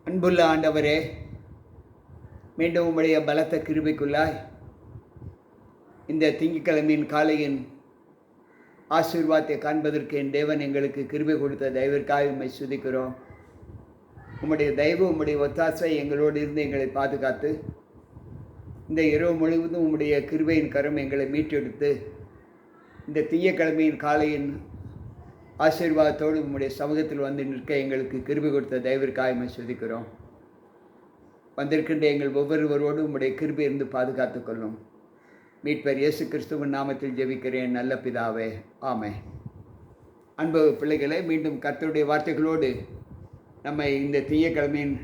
அன்புள்ள ஆண்டவரே, மீண்டும் உம்முடைய பலத்த கிருபைக்குள்ளாய் இந்த திங்கட்கிழமையின் காலையின் ஆசீர்வாதத்தை காண்பதற்கு என் தேவன் எங்களுக்கு கிருபை கொடுத்த தயவிற்காக உம்மை துதிக்கிறோம். உம்முடைய தயவு, உம்முடைய ஒத்தாசை எங்களோடு இருந்து எங்களை பாதுகாத்து இந்த இரவு முழுவதும் உம்முடைய கிருபையின் கரம் எங்களை மீட்டெடுத்து இந்த திங்கட்கிழமையின் காலையின் ஆசீர்வாதத்தோடு உம்முடைய சமூகத்தில் வந்து நிற்க எங்களுக்கு கிருபை கொடுத்த தயவிற்காக உம்மை துதிக்கிறோம். வந்திருக்கின்ற எங்கள் ஒவ்வொருவரோடு உம்முடைய கிருபை இருந்து பாதுகாத்து கொள்ளும். மீட்பர் இயேசு கிறிஸ்துவின் நாமத்தில் ஜெபிக்கிறேன் நல்ல பிதாவே, ஆமென். அன்பு பிள்ளைகளே, மீண்டும் கர்த்தருடைய வார்த்தைகளோடு நம்மை இந்த திங்கட்கிழமையின்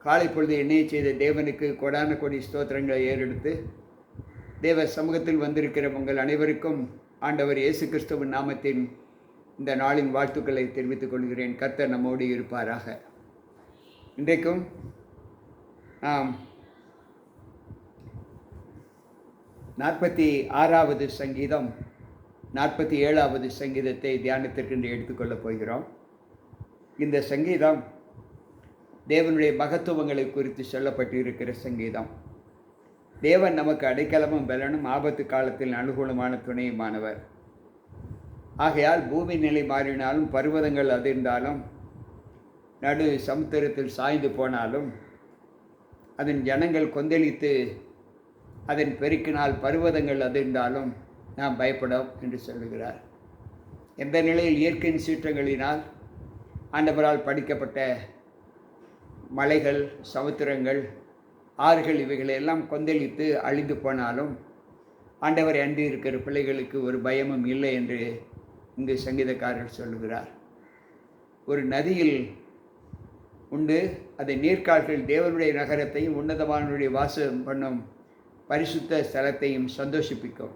காலை பொழுது எண்ணெய் செய்த தேவனுக்கு கொடான கொடி ஸ்தோத்திரங்களை ஏறெடுத்து தேவ சமூகத்தில் வந்திருக்கிற உங்கள் அனைவருக்கும் ஆண்டவர் இயேசு கிறிஸ்துவின் நாமத்தின் இந்த நாளின் வாழ்த்துக்களை தெரிவித்துக் கொள்கிறேன். கர்த்தர் நம்மோடு இருப்பாராக. இன்றைக்கும் நாம் 46வது சங்கீதம் 47வது சங்கீதத்தை தியானத்திற்கென்று எடுத்துக்கொள்ளப் போகிறோம். இந்த சங்கீதம் தேவனுடைய மகத்துவங்களை குறித்து சொல்லப்பட்டு இருக்கிற சங்கீதம். தேவன் நமக்கு அடைக்கலமும் பலனும் ஆபத்து காலத்தில் அனுகூலமான துணையுமானவர். ஆகையால் பூமி நிலை மாறினாலும் பர்வதங்கள் அதிர்ந்தாலும் நடு சமுத்திரத்தில் சாய்ந்து போனாலும் அதன் ஜனங்கள் கொந்தளித்து அதன் பெருக்கினால் பர்வதங்கள் அதிர்ந்தாலும் நாம் பயப்படும் என்று சொல்லுகிறார். எந்த நிலையில் இயற்கையின் சீற்றங்களினால் ஆண்டவரால் படிக்கப்பட்ட மலைகள், சமுத்திரங்கள், ஆறுகள் இவைகளெல்லாம் கொந்தளித்து அழிந்து போனாலும் ஆண்டவரை அண்டி இருக்கிற பிள்ளைகளுக்கு ஒரு பயமும் இல்லை என்று இங்கு சங்கீதக்காரர் சொல்லுகிறார். ஒரு நதியில் உண்டு அதை நீர்க்கால்கள் தேவனுடைய நகரத்தையும் உன்னதமானுடைய வாசம் பண்ணும் பரிசுத்த ஸ்தலத்தையும் சந்தோஷிப்பிக்கும்.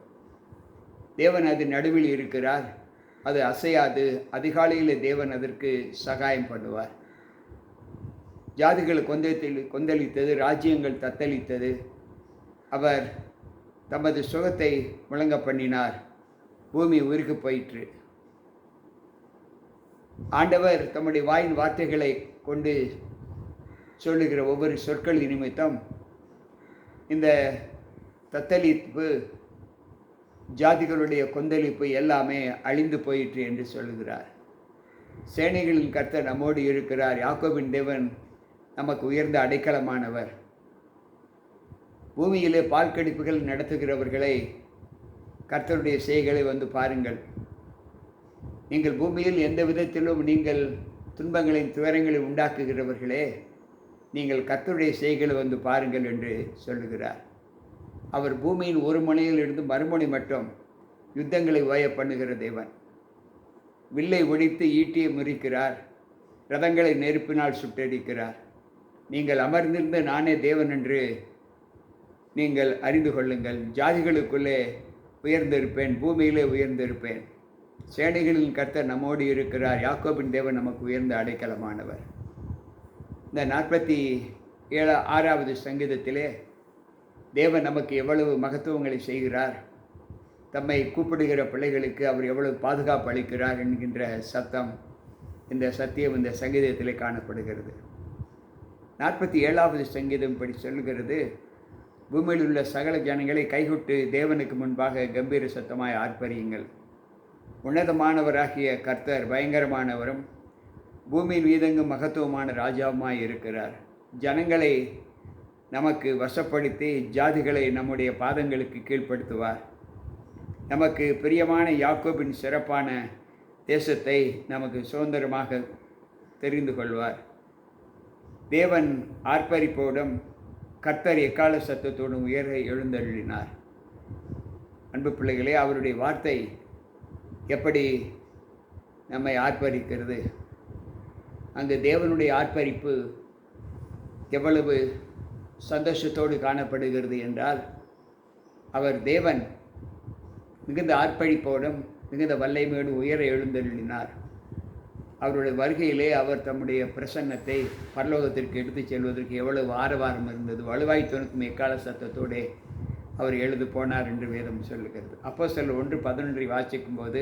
தேவன் அது நடுவில் இருக்கிறார், அது அசையாது. அதிகாலையில் தேவன் அதற்கு சகாயம் பண்ணுவார். ஜாதிகள் கொந்தளித்தது, ராஜ்யங்கள் தத்தளித்தது. அவர் தமது சுகத்தை முழங்க பண்ணினார், பூமி உருகி போயிற்று. ஆண்டவர் தம்முடைய வாயின் வார்த்தைகளை கொண்டு சொல்லுகிற ஒவ்வொரு சொற்களின் நிமித்தம் இந்த தத்தளிப்பு, ஜாதிகளுடைய கொந்தளிப்பு எல்லாமே அழிந்து போயிற்று என்று சொல்லுகிறார். சேனைகளின் கர்த்தர் நம்மோடு இருக்கிறார். யாக்கோபின் தேவன் நமக்கு உயர்ந்த அடைக்கலமானவர். பூமியிலே பால் கடிப்புகள் நடத்துகிறவர்களை கர்த்தருடைய செய்களை வந்து பாருங்கள். நீங்கள் பூமியில் எந்த விதத்திலும் நீங்கள் துன்பங்களையும் துயரங்களையும் உண்டாக்குகிறவர்களே, நீங்கள் கர்த்தருடைய செய்களை வந்து பாருங்கள் என்று சொல்லுகிறார். அவர் பூமியின் ஒரு முனையில் இருந்து மறுமுனை மட்டும் யுத்தங்களை ஓய பண்ணுகிற தேவன். வில்லை ஒடித்து ஈட்டியை முறிக்கிறார், ரதங்களை நெருப்பினால் சுட்டடிக்கிறார். நீங்கள் அமர்ந்திருந்த நானே தேவன் என்று நீங்கள் அறிந்து கொள்ளுங்கள். ஜாதிகளுக்குள்ளே உயர்ந்திருப்பேன், பூமியிலே உயர்ந்திருப்பேன். சேனைகளின் கர்த்தர் நம்மோடு இருக்கிறார். யாக்கோபின் தேவன் நமக்கு உயர்ந்த அடைக்கலமானவர். இந்த 46வது சங்கீதத்திலே தேவன் நமக்கு எவ்வளவு மகத்துவங்களை செய்கிறார், தம்மை கூப்பிடுகிற பிள்ளைகளுக்கு அவர் எவ்வளவு பாதுகாப்பு அளிக்கிறார் என்கின்ற சத்தம், இந்த சத்தியம் இந்த சங்கீதத்திலே காணப்படுகிறது. 47வது சங்கீதம் இப்படி சொல்லுகிறது: பூமியில் உள்ள சகல ஜனங்களை கைகொட்டு தேவனுக்கு முன்பாக கம்பீர சத்தமாய் ஆர்ப்பரியுங்கள். உன்னதமானவராகிய கர்த்தர் பயங்கரமானவரும் பூமியின் மீதெங்கும் மகத்துவமான ராஜாவுமாய் இருக்கிறார். ஜனங்களை நமக்கு வசப்படுத்தி ஜாதிகளை நம்முடைய பாதங்களுக்கு கீழ்ப்படுத்துவார். நமக்கு பிரியமான யாக்கோபின் சிறப்பான தேசத்தை நமக்கு சுதந்திரமாக தெரிந்து கொள்வார். தேவன் ஆர்ப்பரிப்போடும் கர்த்தர் எக்கால சத்தத்தோடும் உயர எழுந்தருளினார். அன்பு பிள்ளைகளே, அவருடைய வார்த்தை எப்படி நம்மை ஆர்ப்பரிக்கிறது? அங்கு தேவனுடைய ஆர்ப்பரிப்பு எவ்வளவு சந்தோஷத்தோடு காணப்படுகிறது என்றால், அவர் தேவன் மிகுந்த ஆர்ப்பரிப்போடும் மிகுந்த வல்லமையோடு உயர எழுந்தருளினார். அவருடைய வருகையிலே அவர் தம்முடைய பிரசன்னத்தை பரலோகத்திற்கு எடுத்துச் செல்வதற்கு எவ்வளவு ஆரவாரம் இருந்தது. வலுவாய் துணுக்கும் எக்கால சத்தத்தோடு அவர் எழுது போனார் என்று வேதம் சொல்லுகிறது. அப்போஸ்தலர் 1:11 வாசிக்கும்போது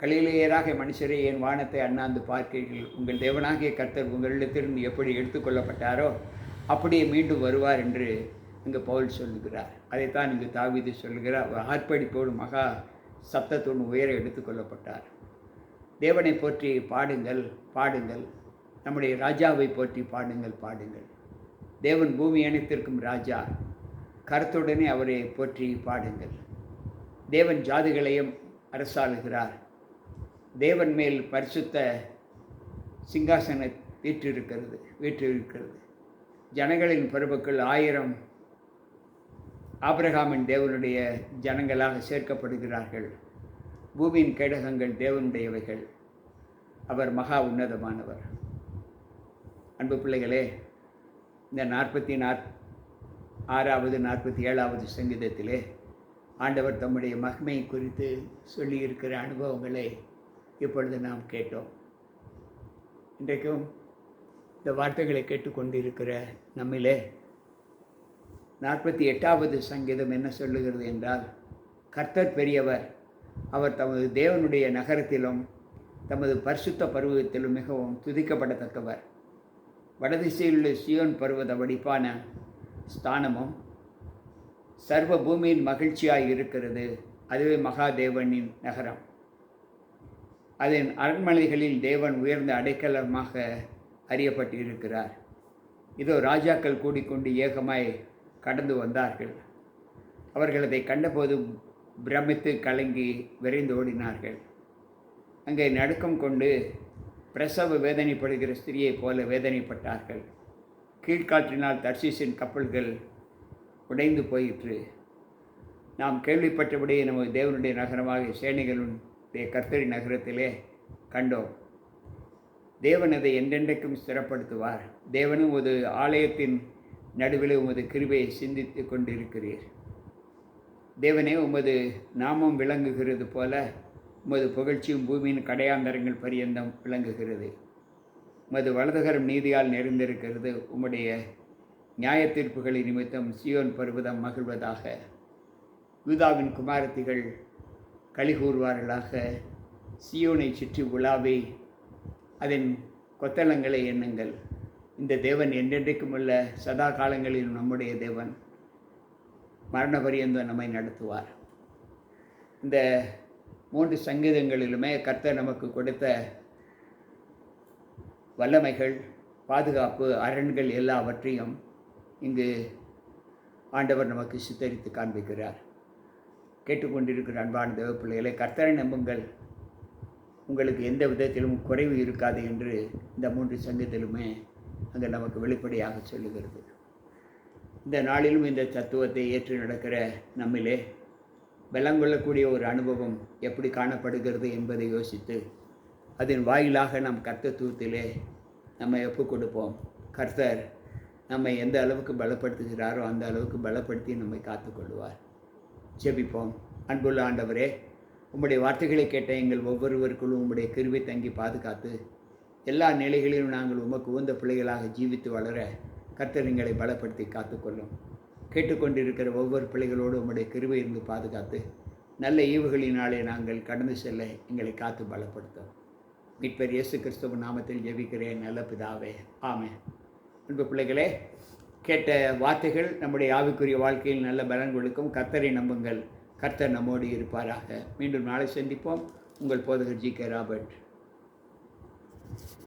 கலிலேயராக மனுஷரே என் வானத்தை அண்ணாந்து பார்க்கிறீர்கள், உங்கள் தேவனாகிய கர்த்தர் உங்களிடத்திலிருந்து எப்படி எடுத்துக்கொள்ளப்பட்டாரோ அப்படியே மீண்டும் வருவார் என்று இங்கு பவுல் சொல்லுகிறார். அதைத்தான் இங்கு தாவீது சொல்லுகிறார். ஆர்ப்பரிப்போடு மகா சப்தத்தோடு உயர எடுத்துக்கொள்ளப்பட்டார். தேவனை போற்றி பாடுங்கள் பாடுங்கள், நம்முடைய ராஜாவை போற்றி பாடுங்கள் பாடுங்கள். தேவன் பூமி அனைத்திற்கும் ராஜா, கருத்துடனே அவரை போற்றி பாடுங்கள். தேவன் ஜாதிகளையும் அரசாளுகிறார். தேவன் மேல் பரிசுத்த சிங்காசன வீற்றிருக்கிறது. ஜனங்களின் பிரபுக்கள் 1000 ஆபிரகாமின் தேவனுடைய ஜனங்களாக சேர்க்கப்படுகிறார்கள். பூமியின் கேடகங்கள் தேவனுடையவைகள். அவர் மகா உன்னதமானவர். அன்பு பிள்ளைகளே, இந்த 46வது 47வது சங்கீதத்திலே ஆண்டவர் தம்முடைய மகிமை குறித்து சொல்லியிருக்கிற அனுபவங்களை இப்பொழுது நாம் கேட்டோம். இன்றைக்கும் இந்த வார்த்தைகளை கேட்டுக்கொண்டிருக்கிற நம்மிலே 48வது சங்கீதம் என்ன சொல்லுகிறது என்றால், கர்த்தர் பெரியவர், அவர் தமது தேவனுடைய நகரத்திலும் தமது பரிசுத்த பருவத்திலும் மிகவும் துதிக்கப்படத்தக்கவர். வடதிசையில் உள்ள சியோன் பருவத வடிப்பான ஸ்தானமும் சர்வ பூமியின் மகிழ்ச்சியாய் இருக்கிறது. அதுவே மகாதேவனின் நகரம். அதன் அரண்மனைகளில் தேவன் உயர்ந்த அடைக்கலமாக அறியப்பட்டு இருக்கிறார். இதோ ராஜாக்கள் கூடிக்கொண்டு ஏகமாய் கடந்து வந்தார்கள். அவர்கள் அதை கண்டபோது பிரமித்து கலங்கி விரைந்து ஓடினார்கள். அங்கே நடுக்கம் கொண்டு பிரசவ வேதனைப்படுகிற ஸ்திரியைப் போல வேதனைப்பட்டார்கள். கீழ்காற்றினால் தர்சீசின் கப்பல்கள் உடைந்து போயிற்று. நாம் கேள்விப்பட்டபடியே நமது தேவனுடைய நகரமாக சேனைகளுடைய கர்த்தரின் நகரத்திலே கண்டோம். தேவன் அதை என்றென்றைக்கும் ஸ்திரப்படுத்துவார். தேவனும் ஒரு ஆலயத்தின் நடுவில் உமது கிருபையை சிந்தித்து கொண்டிருக்கிறீர். தேவனே, உமது நாமம் விளங்குகிறது போல உமது புகழ்ச்சியும் பூமியின் கடையாந்தரங்கள் பரியந்தம் விளங்குகிறது. உமது வலதுகரம் நீதியால் நிறைந்திருக்கிறது. உம்முடைய நியாய தீர்ப்புகளின் நிமித்தம் சியோன் பர்வதம் மகிழ்வதாக. யூதாவின் குமாரத்திகள் களிகூறுவார்களாக. சியோனை சுற்றி உலாவி அதன் கொத்தளங்களை எண்ணுங்கள். இந்த தேவன் என்றென்றைக்கும் உள்ள சதா காலங்களில் நம்முடைய தேவன் மரண பரியந்தம் நம்மை நடத்துவார். இந்த 3 சங்கீதங்களிலுமே கர்த்தர் நமக்கு கொடுத்த வல்லமைகள், பாதுகாப்பு, அரண்கள் எல்லாவற்றையும் இங்கு ஆண்டவர் நமக்கு சித்தரித்து காண்பிக்கிறார். கேட்டுக்கொண்டிருக்கிற அன்பான தேவ பிள்ளைகளை, கர்த்தரை நம்புங்கள், உங்களுக்கு எந்த விதத்திலும் குறைவு இருக்காது என்று இந்த 3 சங்கத்திலுமே அங்கே நமக்கு வெளிப்படையாக சொல்லுகிறது. இந்த நாளிலும் இந்த தத்துவத்தை ஏற்று நடக்கிற நம்மிலே பலங்கொள்ளக்கூடிய ஒரு அனுபவம் எப்படி காணப்படுகிறது என்பதை யோசித்து அதன் வாயிலாக நம் கர்த்தத்துவத்திலே நம்ம ஒப்புக் கொடுப்போம். கர்த்தர் நம்மை எந்த அளவுக்கு பலப்படுத்துகிறாரோ அந்த அளவுக்கு பலப்படுத்தி நம்மை காத்துக்கொள்வார். ஜெபிப்போம். அன்புள்ள ஆண்டவரே, உம்முடைய வார்த்தைகளை கேட்ட எங்கள் ஒவ்வொருவருக்குள்ளும் உம்முடைய கிருபை தங்கி பாதுகாத்து எல்லா நிலைகளிலும் நாங்கள் உமக்கு உகந்த பிள்ளைகளாக ஜீவித்து வளர கர்த்தர் எங்களை பலப்படுத்தி காத்துக்கொள்ளும். கேட்டுக்கொண்டிருக்கிற ஒவ்வொரு பிள்ளைகளோடு உம்முடைய கிருபை இருந்து பாதுகாத்து நல்ல ஈவுகளினாலே நாங்கள் கடந்து செல்ல எங்களை காத்து பலப்படுத்தும். மீட்பர் இயேசு கிறிஸ்துவின் நாமத்தில் ஜெபிக்கிறேன் நல்ல பிதாவே, ஆமென். அன்பு பிள்ளைகளே, கேட்ட வார்த்தைகள் நம்முடைய ஆவிக்குரிய வாழ்க்கையில் நல்ல பலன் கொடுக்கும். கர்த்தரை நம்புங்கள், கர்த்தர் நம்மோடு இருப்பாராக. மீண்டும் நாளை சந்திப்போம். உங்கள் போதகர் ஜி.கே. ராபர்ட்.